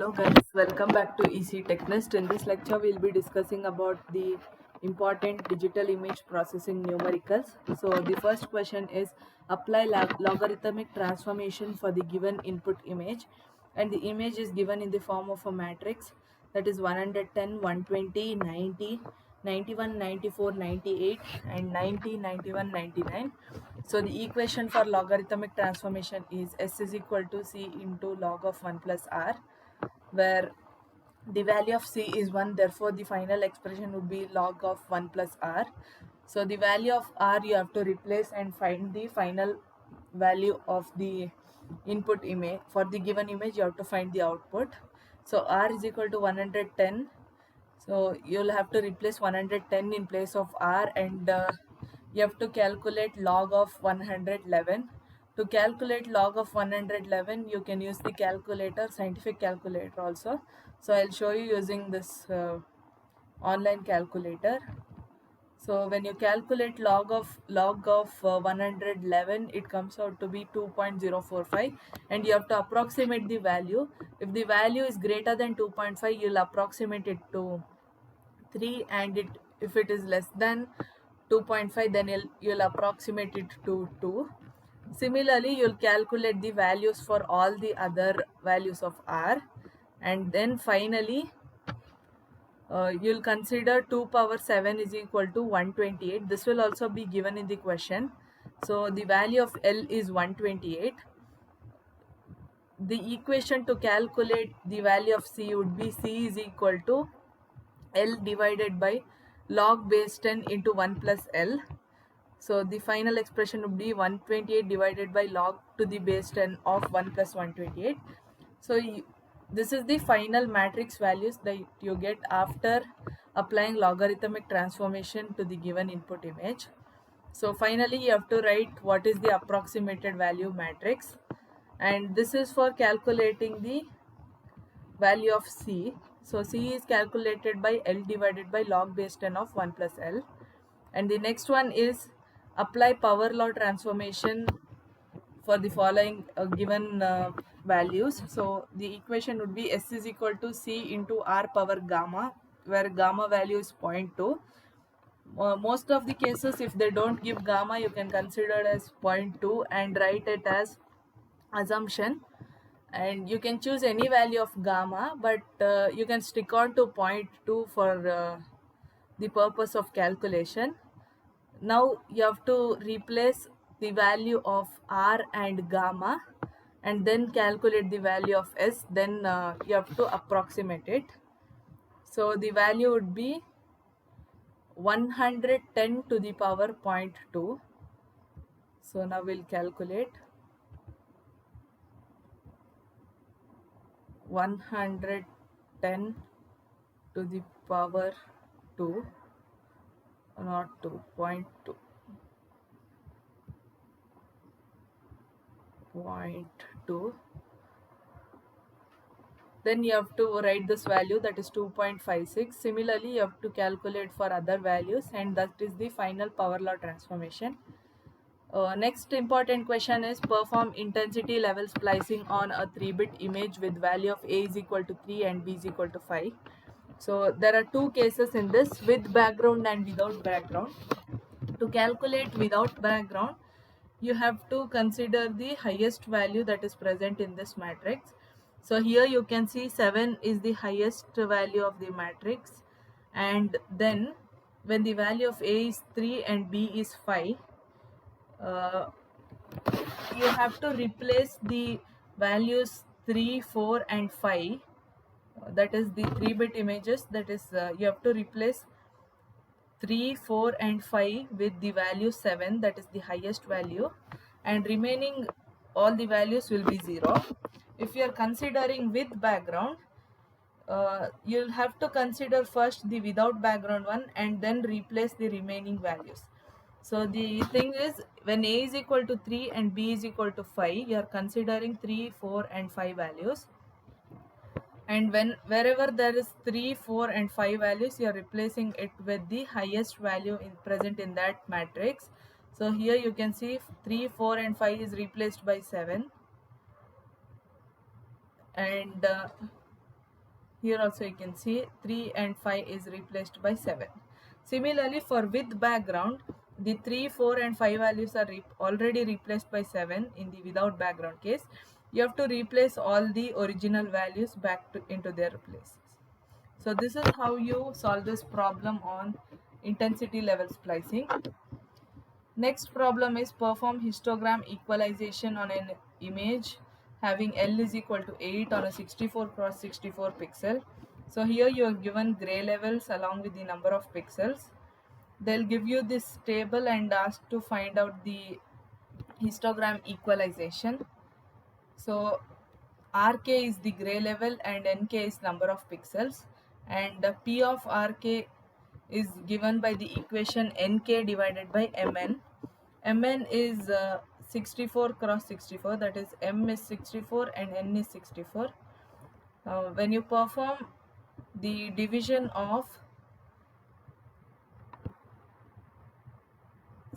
Hello guys, welcome back to EC Technest. In this lecture, we'll be discussing about the important digital image processing numericals. So the first question is apply logarithmic transformation for the given input image, and the image is given in the form of a matrix, that is 110, 120, 90, 91, 94, 98 and 90, 91, 99. So the equation for logarithmic transformation is S is equal to C into log of 1 plus R, where the value of C is 1, therefore the final expression would be log of 1 plus R. So the value of R you have to replace and find the final value of the input image. For the given image you have to find the output. So R is equal to 110, so you'll have to replace 110 in place of R, and you have to calculate log of 111. To calculate log of 111, you can use the calculator, scientific calculator also. So I'll show you using this online calculator. So when you calculate log of 111, it comes out to be 2.045, and you have to approximate the value. If the value is greater than 2.5, you'll approximate it to 3, and if it is less than 2.5, then you'll approximate it to 2. Similarly, you'll calculate the values for all the other values of R, and then finally you'll consider 2 power 7 is equal to 128. This will also be given in the question. So the value of L is 128. The equation to calculate the value of C would be C is equal to L divided by log base 10 into 1 plus L. So the final expression would be 128 divided by log to the base 10 of 1 plus 128. So this is the final matrix values that you get after applying logarithmic transformation to the given input image. So finally you have to write what is the approximated value matrix, and this is for calculating the value of C. So C is calculated by L divided by log base 10 of 1 plus L. And the next one is apply power law transformation for the following given values. So the equation would be S is equal to C into R power gamma, where gamma value is 0.2. Most of the cases, if they don't give gamma, you can consider it as 0.2 and write it as assumption, and you can choose any value of gamma, but you can stick on to 0.2 for the purpose of calculation. Now you have to replace the value of R and gamma, and then calculate the value of S, then you have to approximate it. So the value would be 110 to the power 0.2. So now we'll calculate 110 to the power 2, not 2.2, 0.2. Then you have to write this value, that is 2.56. Similarly, you have to calculate for other values, and that is the final power law transformation. Next important question is perform intensity level splicing on a 3-bit image with value of A is equal to 3 and B is equal to 5. So there are two cases in this, with background and without background. To calculate without background, you have to consider the highest value that is present in this matrix. So here you can see 7 is the highest value of the matrix, and then when the value of A is 3 and B is 5, uh, you have to replace the values 3, 4 and 5, that is the 3-bit images, that is you have to replace 3, 4 and 5 with the value 7, that is the highest value, and remaining all the values will be 0. If you are considering with background, you'll have to consider first the without background one and then replace the remaining values. So the thing is, when A is equal to 3 and B is equal to 5, you are considering 3, 4 and 5 values, and wherever there is 3, 4 and 5 values, you are replacing it with the highest value present in that matrix. So here you can see 3, 4 and 5 is replaced by 7, and Here also you can see 3 and 5 is replaced by 7. Similarly, for with background, the 3, 4 and 5 values are already replaced by 7 in the without background case. You have to replace all the original values back into their places. So this is how you solve this problem on intensity level splicing. Next problem is perform histogram equalization on an image having L is equal to 8 on a 64 cross 64 pixel. So here you are given gray levels along with the number of pixels. They'll give you this table and ask to find out the histogram equalization. So RK is the gray level and NK is number of pixels, and P of RK is given by the equation NK divided by MN. MN is 64 cross 64, that is M is 64 and N is 64. When you perform the division of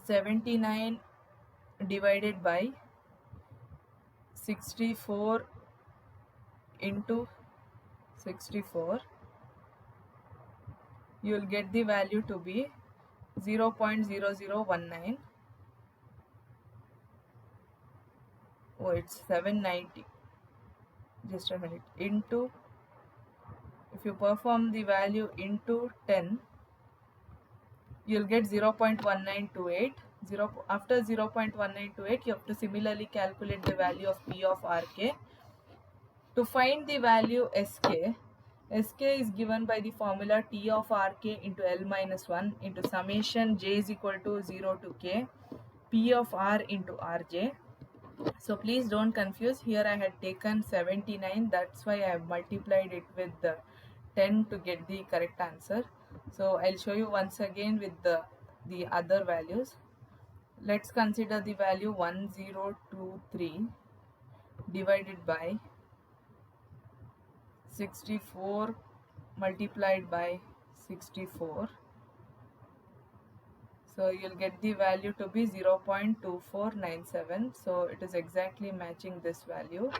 79 divided by 64 into 64, you will get the value to be 0.0019. Oh, it's 790. Just a minute. Into, if you perform the value into 10, you'll get 0.1928. After 0.1928, you have to similarly calculate the value of P of RK. To find the value SK is given by the formula T of RK into L minus 1 into summation J is equal to 0 to K P of R into RJ. So please don't confuse. Here I had taken 79, that's why I have multiplied it with the 10 to get the correct answer. So I'll show you once again with the other values. Let's consider the value 1023 divided by 64 multiplied by 64. So you'll get the value to be 0.2497. So it is exactly matching this value.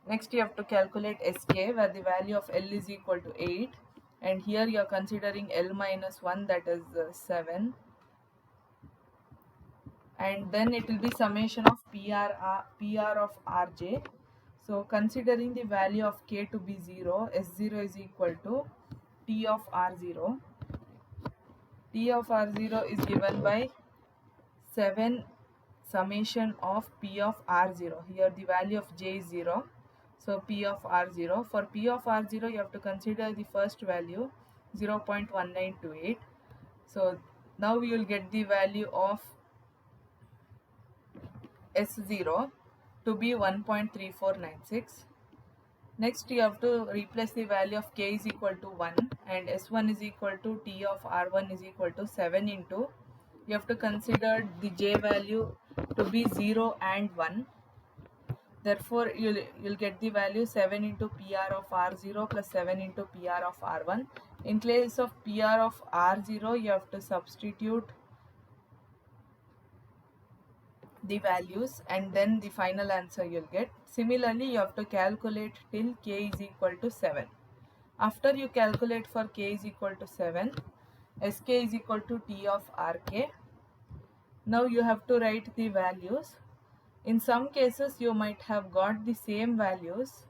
Next you have to calculate SK, where the value of L is equal to 8, and here you are considering L minus 1, that is 7, and then it will be summation of PR of RJ. So considering the value of K to be 0, S0 is equal to T of R0. T of R0 is given by 7 summation of P of R0. Here the value of J is 0. So P of R0. For P of R0, you have to consider the first value 0.1928. So now we will get the value of S0 to be 1.3496. Next you have to replace the value of K is equal to 1 and S1 is equal to T of R1 is equal to 7 into, you have to consider the J value to be 0 and 1. Therefore you'll get the value 7 into PR of R0 plus 7 into PR of R1. In place of PR of R0, you have to substitute the values and then the final answer you'll get. Similarly, you have to calculate till K is equal to 7. After you calculate for K is equal to 7, SK is equal to T of RK. Now you have to write the values. In some cases you might have got the same values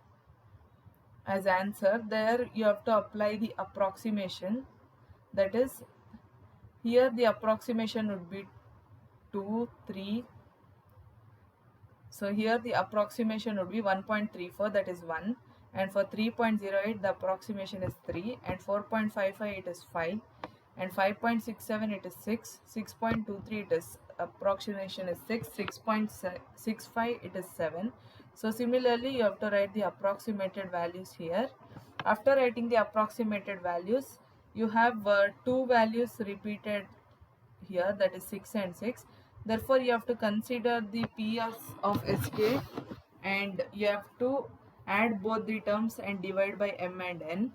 as answer. There you have to apply the approximation. That is, here the approximation would be 2, 3. So here the approximation would be 1.34, that is 1, and for 3.08 the approximation is 3, and 4.55 it is 5, and 5.67 it is 6, 6.23 it is approximation is 6, 6.65 it is 7. So similarly you have to write the approximated values here. After writing the approximated values, you have two values repeated here, that is 6 and 6. Therefore you have to consider the P of SK and you have to add both the terms and divide by M and N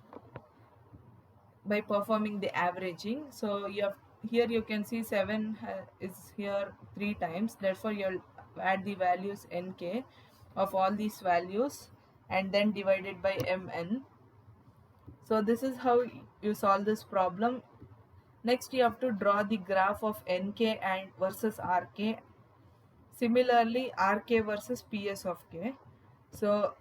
by performing the averaging. So you have, here you can see 7 is here 3 times. Therefore you will add the values NK of all these values and then divided by mn. So this is how you solve this problem. Next you have to draw the graph of nk and versus rk. Similarly rk versus ps of k. So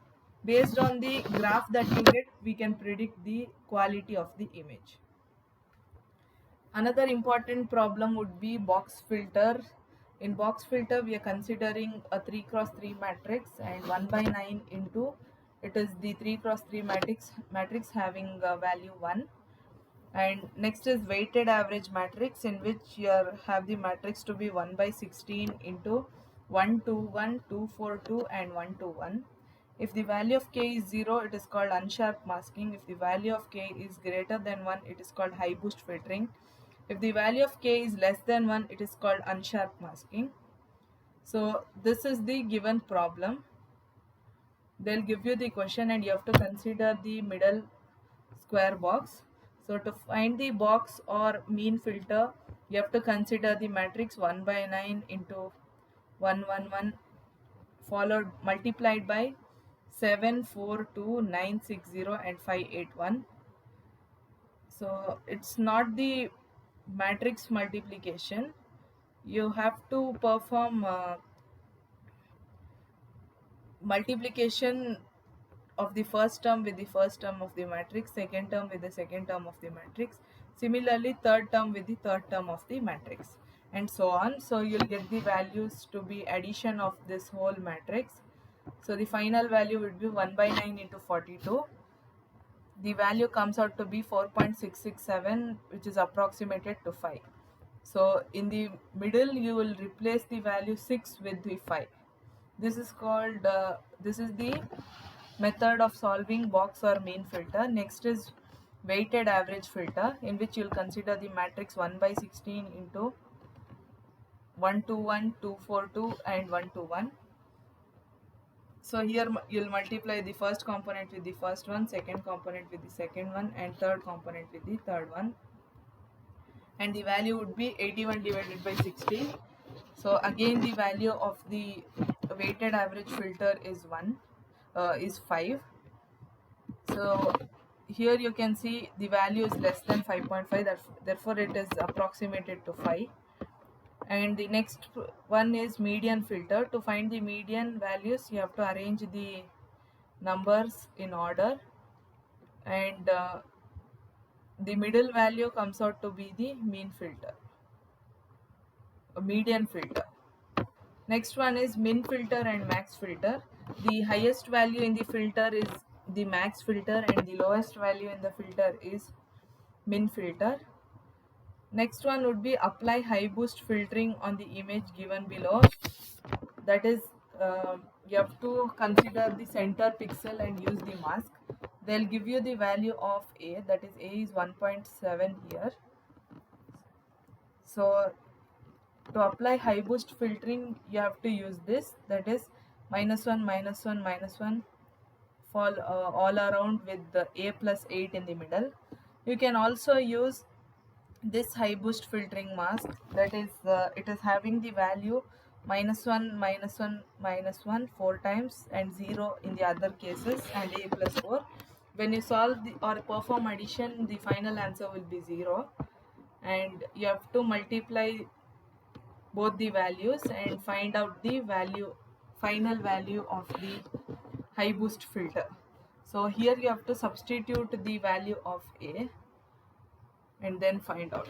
based on the graph that you get, we can predict the quality of the image. Another important problem would be box filter. In box filter, we are considering a 3 cross 3 matrix, and 1 by 9 into it is the 3 cross 3 matrix having value 1. And next is weighted average matrix, in which you have the matrix to be 1 by 16 into 1 2 1 2 4 2 and 1 2 1. If the value of k is 0, it is called unsharp masking. If the value of k is greater than 1, it is called high boost filtering. If the value of k is less than 1, it is called unsharp masking. So this is the given problem. They'll give you the question and you have to consider the middle square box. So to find the box or mean filter, you have to consider the matrix 1 by 9 into 1 1 1 followed multiplied by 7 4 2 9 6 0 and 5 8 1. So it's not the matrix multiplication. You have to perform multiplication of the first term with the first term of the matrix, second term with the second term of the matrix, similarly third term with the third term of the matrix, and so on. So you'll get the values to be addition of this whole matrix. So the final value would be 1 by 9 into 42. The value comes out to be 4.667, which is approximated to 5. So in the middle you will replace the value 6 with the 5. This is called this is the method of solving box or mean filter. Next is weighted average filter, in which you'll consider the matrix 1 by 16 into 1 2 1 2 4 2 and 1 2 1. So here you'll multiply the first component with the first one, second component with the second one, and third component with the third one, and the value would be 81 divided by 16. So again the value of the weighted average filter is 5. So here you can see the value is less than 5.5, therefore it is approximated to 5. And the next one is median filter. To find the median values, you have to arrange the numbers in order, and the middle value comes out to be the mean filter, median filter. Next one is min filter and max filter. The highest value in the filter is the max filter, and the lowest value in the filter is min filter. Next one would be apply high boost filtering on the image given below. That is, you have to consider the center pixel and use the mask. They'll give you the value of A, that is A is 1.7 here. So to apply high boost filtering, you have to use this, that is -1 -1 -1 fall all around with the A plus 8 in the middle. You can also use this high boost filtering mask, that is it is having the value -1 -1 -1 4 times and 0 in the other cases, and A plus 4. When you solve the or perform addition, the final answer will be 0, and you have to multiply both the values and find out the final value of the high boost filter. So here you have to substitute the value of A and then find out.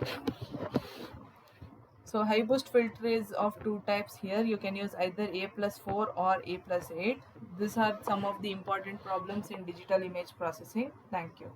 So high boost filter is of two types here. You can use either A plus 4 or A plus 8. These are some of the important problems in digital image processing. Thank you.